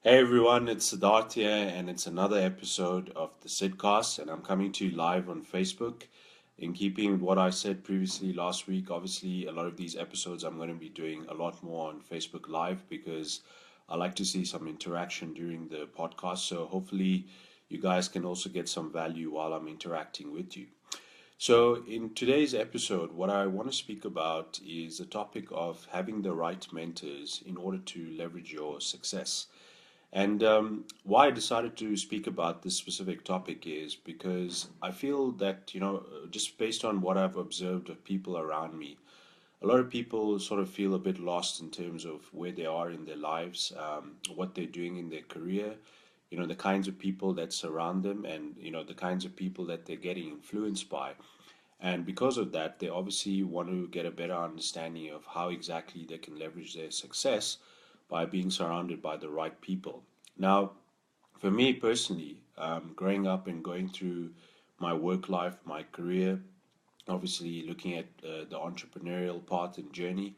Hey everyone, it's Siddharth here, and it's another episode of the Sidcast, and I'm coming to you live on Facebook. In keeping with what I said previously last week, obviously, a lot of these episodes I'm going to be doing a lot more on Facebook Live because I like to see some interaction during the podcast. So hopefully, you guys can also get some value while I'm interacting with you. So, in today's episode, what I want to speak about is the topic of having the right mentors in order to leverage your success. And why I decided to speak about this specific topic is because I feel that, just based on what I've observed of people around me, a lot of people sort of feel a bit lost in terms of where they are in their lives, what they're doing in their career, the kinds of people that surround them, and, the kinds of people that they're getting influenced by. And because of that, they obviously want to get a better understanding of how exactly they can leverage their success by being surrounded by the right people. Now, for me personally, growing up and going through my work life, my career, obviously looking at the entrepreneurial path and journey,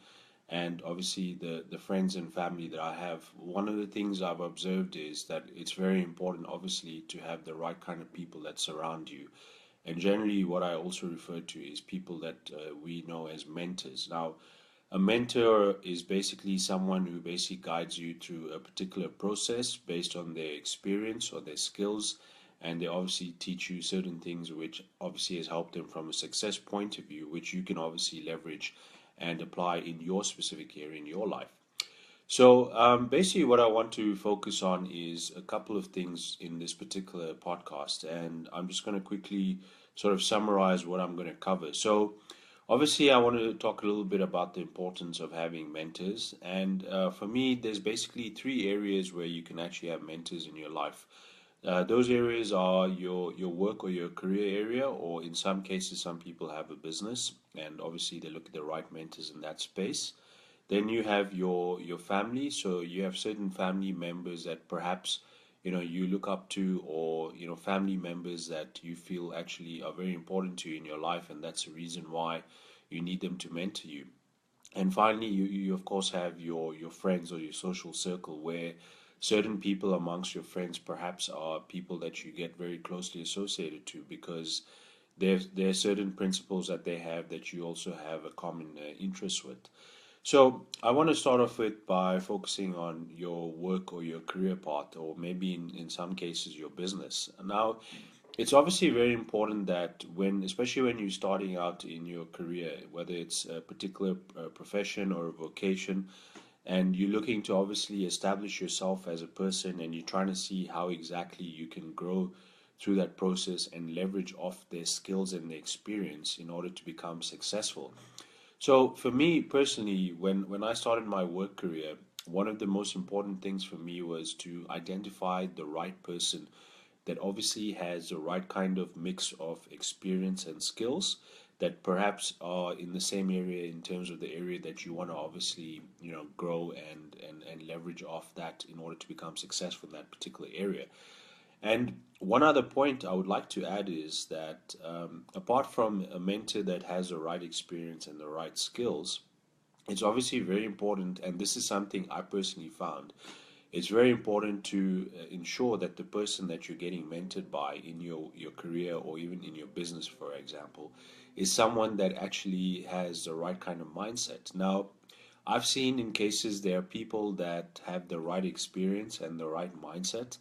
and obviously the friends and family that I have, one of the things I've observed is that it's very important, obviously, to have the right kind of people that surround you. And generally, what I also refer to is people that we know as mentors. Now, a mentor is basically someone who basically guides you through a particular process based on their experience or their skills, and they obviously teach you certain things which obviously has helped them from a success point of view, which you can obviously leverage and apply in your specific area in your life. So, basically, what I want to focus on is a couple of things in this particular podcast, and I'm just going to quickly sort of summarize what I'm going to cover. So, obviously, I want to talk a little bit about the importance of having mentors, and for me, there's basically three areas where you can actually have mentors in your life. Those areas are your work or your career area, or in some cases, some people have a business, and obviously, they look at the right mentors in that space. Then you have your family, so you have certain family members that perhaps you look up to, or family members that you feel actually are very important to you in your life, and that's the reason why you need them to mentor you. And finally, you of course have your friends or your social circle, where certain people amongst your friends perhaps are people that you get very closely associated to because there are certain principles that they have that you also have a common interest with. So I want to start off with by focusing on your work or your career path, or maybe in some cases your business. Now, it's obviously very important that especially when you're starting out in your career, whether it's a particular profession or a vocation, and you're looking to obviously establish yourself as a person, and you're trying to see how exactly you can grow through that process and leverage off their skills and their experience in order to become successful. So for me personally, when I started my work career, one of the most important things for me was to identify the right person that obviously has the right kind of mix of experience and skills that perhaps are in the same area in terms of the area that you want to obviously grow and leverage off that in order to become successful in that particular area. And one other point I would like to add is that apart from a mentor that has the right experience and the right skills, it's obviously very important, and this is something I personally found. It's very important to ensure that the person that you're getting mentored by in your career or even in your business, for example, is someone that actually has the right kind of mindset. Now, I've seen in cases there are people that have the right experience and the right mindset,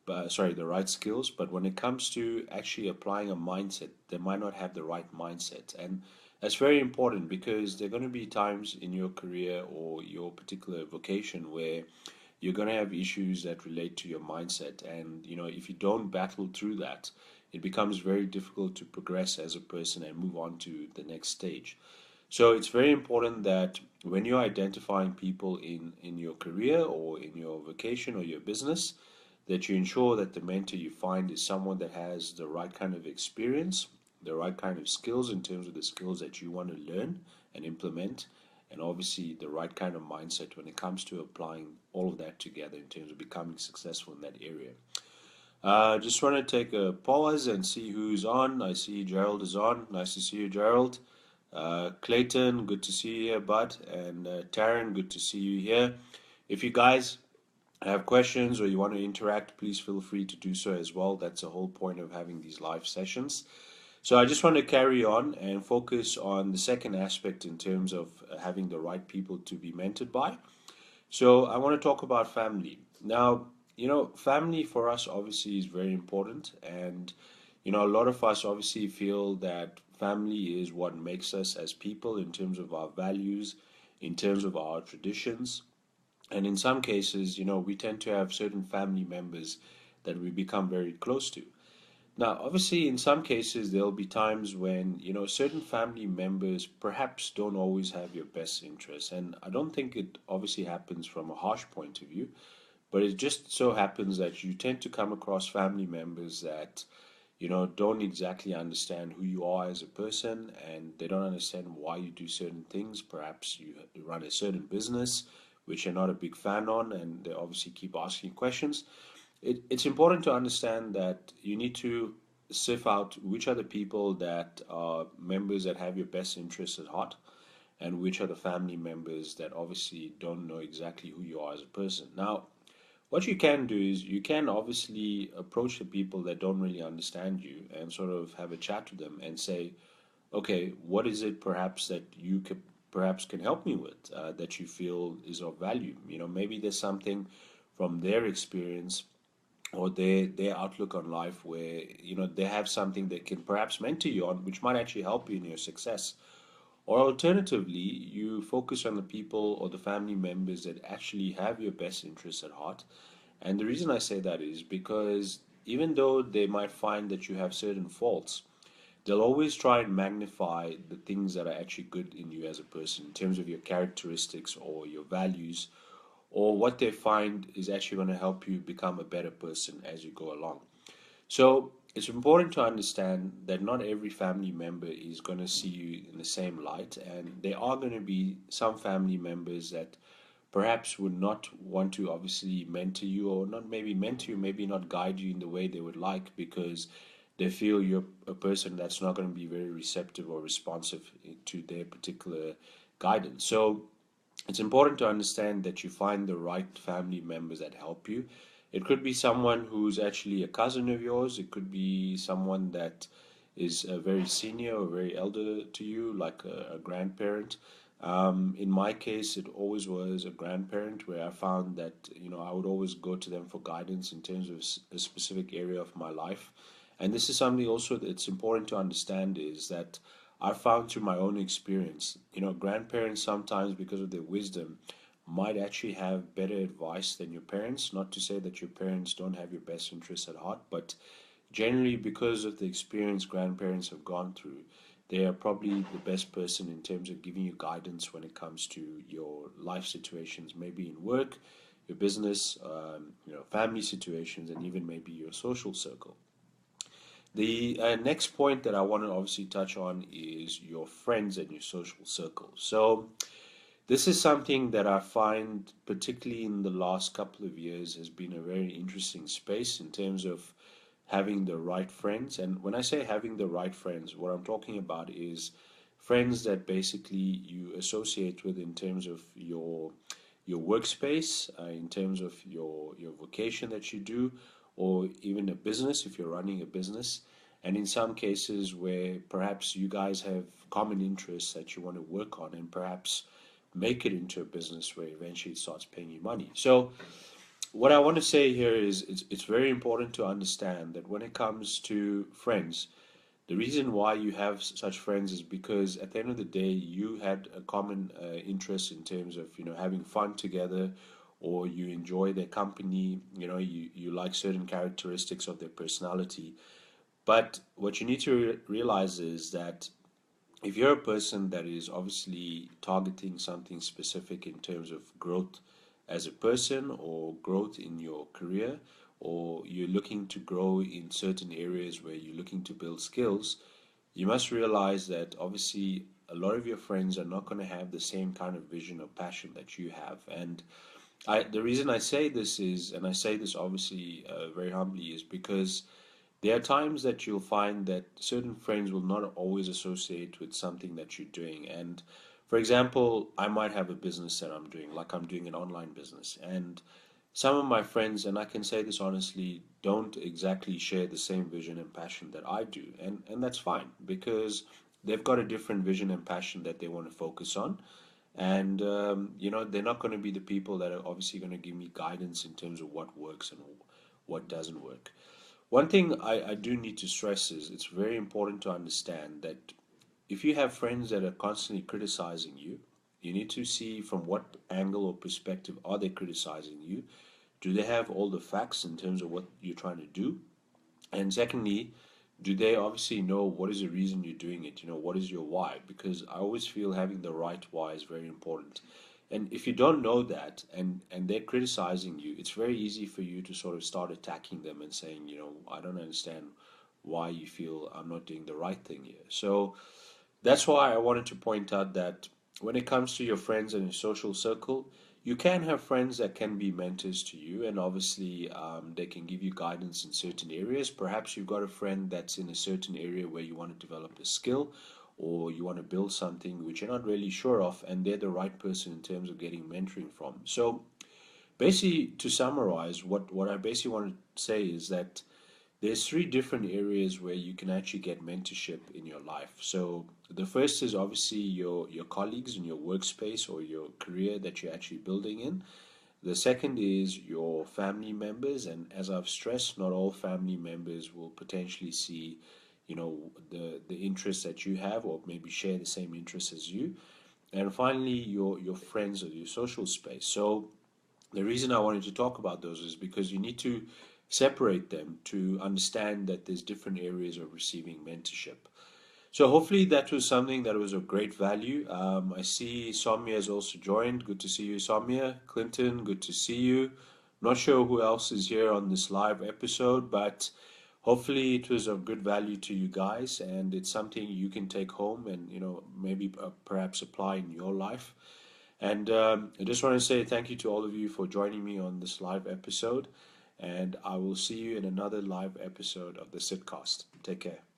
the right skills, but when it comes to actually applying a mindset, they might not have the right mindset. And that's very important because there are going to be times in your career or your particular vocation where you're going to have issues that relate to your mindset. And, if you don't battle through that, it becomes very difficult to progress as a person and move on to the next stage. So it's very important that when you're identifying people in your career or in your vocation or your business, that you ensure that the mentor you find is someone that has the right kind of experience, the right kind of skills in terms of the skills that you want to learn and implement, and obviously the right kind of mindset when it comes to applying all of that together in terms of becoming successful in that area. Just want to take a pause and see who's on. I see Gerald is on. Nice to see you, Gerald. Clayton, good to see you here, bud. And Taryn, good to see you here. If you guys have questions or you want to interact, please feel free to do so as well. That's the whole point of having these live sessions. So I just want to carry on and focus on the second aspect in terms of having the right people to be mentored by. So I want to talk about family. Now, family for us obviously is very important. And, a lot of us obviously feel that family is what makes us as people in terms of our values, in terms of our traditions. And in some cases, we tend to have certain family members that we become very close to. Now, obviously, in some cases, there'll be times when, certain family members perhaps don't always have your best interests. And I don't think it obviously happens from a harsh point of view, but it just so happens that you tend to come across family members that, don't exactly understand who you are as a person and they don't understand why you do certain things. Perhaps you run a certain business which you're not a big fan on, and they obviously keep asking questions. It's important to understand that you need to sift out which are the people that are members that have your best interests at heart and which are the family members that obviously don't know exactly who you are as a person. Now, what you can do is you can obviously approach the people that don't really understand you and sort of have a chat with them and say, okay, what is it perhaps that you could perhaps can help me with that you feel is of value? Maybe there's something from their experience or their outlook on life where they have something that can perhaps mentor you on, which might actually help you in your success. Or alternatively, you focus on the people or the family members that actually have your best interests at heart. And the reason I say that is because even though they might find that you have certain faults, they'll always try and magnify the things that are actually good in you as a person in terms of your characteristics or your values, or what they find is actually going to help you become a better person as you go along. So it's important to understand that not every family member is going to see you in the same light, and there are going to be some family members that perhaps would not want to obviously mentor you, or not maybe mentor you, maybe not guide you in the way they would like because they feel you're a person that's not going to be very receptive or responsive to their particular guidance. So it's important to understand that you find the right family members that help you. It could be someone who's actually a cousin of yours. It could be someone that is very senior or very elder to you, like a grandparent. In my case, it always was a grandparent where I found that, I would always go to them for guidance in terms of a specific area of my life. And this is something also that's important to understand is that I found through my own experience, grandparents sometimes, because of their wisdom, might actually have better advice than your parents. Not to say that your parents don't have your best interests at heart, but generally, because of the experience grandparents have gone through, they are probably the best person in terms of giving you guidance when it comes to your life situations, maybe in work, your business, family situations, and even maybe your social circle. The next point that I want to obviously touch on is your friends and your social circle. So, this is something that I find, particularly in the last couple of years, has been a very interesting space in terms of having the right friends. And when I say having the right friends, what I'm talking about is friends that basically you associate with in terms of your workspace, in terms of your vocation that you do, or even a business if you're running a business. And in some cases where perhaps you guys have common interests that you want to work on and perhaps make it into a business where eventually it starts paying you money. So what I want to say here is it's very important to understand that when it comes to friends, the reason why you have such friends is because at the end of the day, you had a common interest in terms of having fun together, or you enjoy their company. You like certain characteristics of their personality. But what you need to realize is that if you're a person that is obviously targeting something specific in terms of growth as a person or growth in your career, or you're looking to grow in certain areas where you're looking to build skills, you must realize that obviously a lot of your friends are not going to have the same kind of vision or passion that you have. And the reason I say this is, and I say this obviously very humbly, is because there are times that you'll find that certain friends will not always associate with something that you're doing. And for example, I might have a business that I'm doing, like I'm doing an online business. And some of my friends, and I can say this honestly, don't exactly share the same vision and passion that I do. And that's fine because they've got a different vision and passion that they want to focus on. And, they're not going to be the people that are obviously going to give me guidance in terms of what works and what doesn't work. One thing I do need to stress is it's very important to understand that if you have friends that are constantly criticizing you, you need to see from what angle or perspective are they criticizing you. Do they have all the facts in terms of what you're trying to do? And secondly, do they obviously know what is the reason you're doing it? What is your why? Because I always feel having the right why is very important. And if you don't know that and they're criticizing you, it's very easy for you to sort of start attacking them and saying, I don't understand why you feel I'm not doing the right thing here. So that's why I wanted to point out that when it comes to your friends and your social circle, you can have friends that can be mentors to you, and obviously they can give you guidance in certain areas. Perhaps you've got a friend that's in a certain area where you want to develop a skill or you want to build something which you're not really sure of, and they're the right person in terms of getting mentoring from. So, basically, to summarize, what I basically want to say is that there's three different areas where you can actually get mentorship in your life. So the first is obviously your colleagues in your workspace or your career that you're actually building in. The second is your family members, and as I've stressed, not all family members will potentially see, the interests that you have or maybe share the same interests as you. And finally, your friends or your social space. So the reason I wanted to talk about those is because you need to separate them to understand that there's different areas of receiving mentorship. So hopefully that was something that was of great value. I see Soumya has also joined. Good to see you, Soumya. Clinton, good to see you. Not sure who else is here on this live episode, but hopefully it was of good value to you guys, and it's something you can take home and maybe perhaps apply in your life. And I just want to say thank you to all of you for joining me on this live episode. And I will see you in another live episode of the Sidcast. Take care.